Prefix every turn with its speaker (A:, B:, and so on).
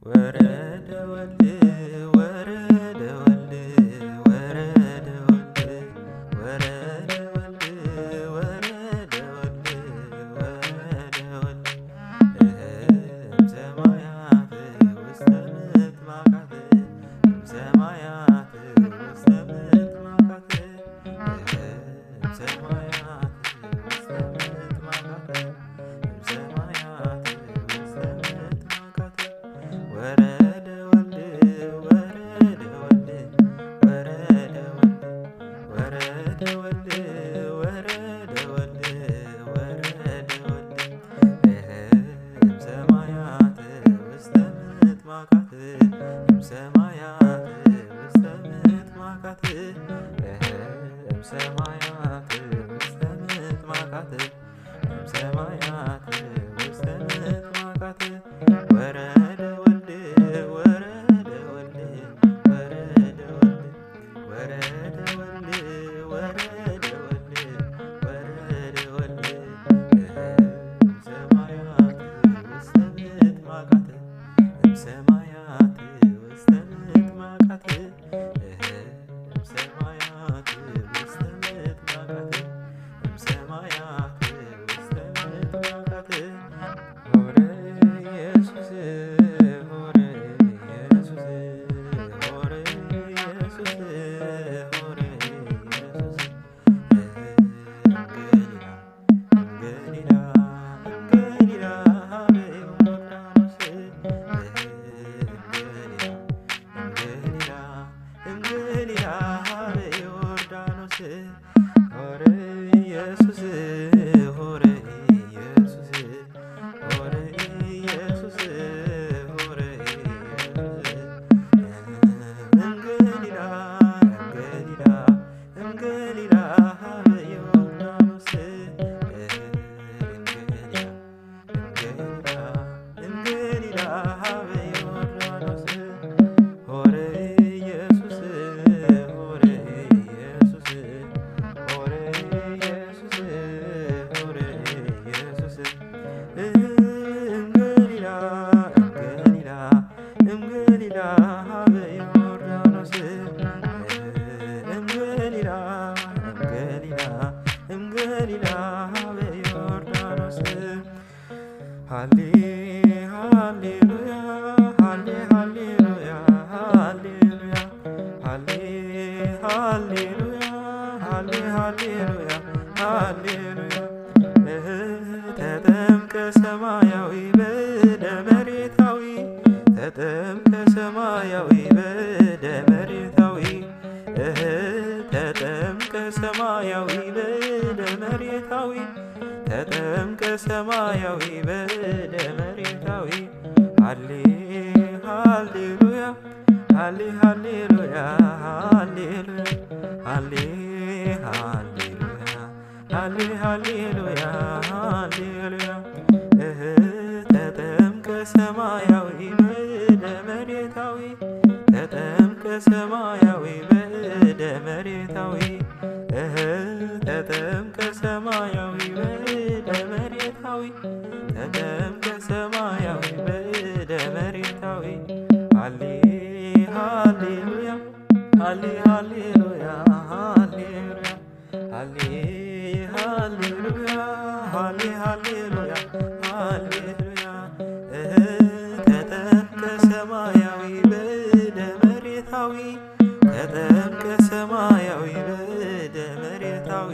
A: ወረደ ወልድ ወረደ ወልድ ወረደ ወልድ ወረደ ወልድ ወረደ ወልድ ወረደ ወልድ እምሰማያት ውስተ ምጥማቃት እምሰማያት ውስተ ምጥማቃት እምሰማያት ውስተ ምጥማቃት እምሰማያት ውስተ ምጥማቃት ወረደ ወልድ ወረደ ወልድ ወረደ ወልድ ወረደ ወልድ ወረደ ወልድ ወረደ ወልድ እምሰማያት ውስተ ምጥማቃት እምሰማያት ውስተ ምጥማቃት እምሰማያት ውስተ ምጥማቃት እምሰማያት ውስተ ምጥማቃት ወረደ ወልድ ወረደ ወልድ ወረደ ወልድ ወረደ ወልድ ወረደ ወልድ ወረደ ወልድ እምሰማያት ውስተ ምጥማቃት እምሰማያት ውስተ ምጥማቃት እምሰማያት ውስተ ምጥማቃት እምሰማያት ውስተ ምጥማቃት ሆረ ኢየሱስ ሆረ ኢየሱስ ሆረ ኢየሱስ ሆረ ኢየሱስ ገሊላ ገሊላ ገሊላ በዮርዳኖስ ገሊላ ገሊላ በዮርዳኖስ ሆረ ኢየሱስ ሆረ ኢየሱስ ሆረ ኢየሱስ ሆረ ኢየሱስ ገሊላ ገሊላ ገሊላ በዮርዳኖስ ገሊላ ገሊላ በዮርዳኖስ ሆረ ኢየሱስ ሆረ ኢየሱስ ሆረ ኢየሱስ ሆረ ኢየሱስ ገሊላ ገሊላ ገሊላ በዮርዳኖስ ገሊላ ገሊላ ገሊላ በዮርዳኖስ ሃሌ ሃሌሉያ ሃሌ ሃሌሉያ ሃሌሉያ ሃሌ ሃሌሉያ ሃሌ ሃሌሉያ ሃሌሉያ ተጠምቀ ሰማያዊ በደ መሬታዊ ተጠምቀ ሰማያዊ በደ መሬታዊ ተጠምቀ ሰማያዊ በደ መሬታዊ ተጠምቀ ሰማያዊ በደ መሬታዊ ሃሌ ሃሌሉያ ሃሌ ሃሌሉያ ሃሌሉያ ሃሌ ሃሌሉያ ሃሌ ሃሌሉያ ሃሌሉያ ተጠምቀ ሰማያዊ በደ መሬታዊ ተጠምቀ ሰማያዊ በደ መሬታዊ ተጠምቀ ሰማያዊ በደ መሬታዊ ተጠምቀ ሰማያዊ በደ መሬታዊ ሃሌ ሃሌሉያ ሃሌ ሃሌሉያ ሃሌሉያ ሃሌ ሃሌሉያ ሃሌ ሃሌሉያ ሃሌሉያ ተጠምቀ ሰማያዊ በደ መሬታዊ ተጠምቀ ሰማያዊ በደ መሬታዊ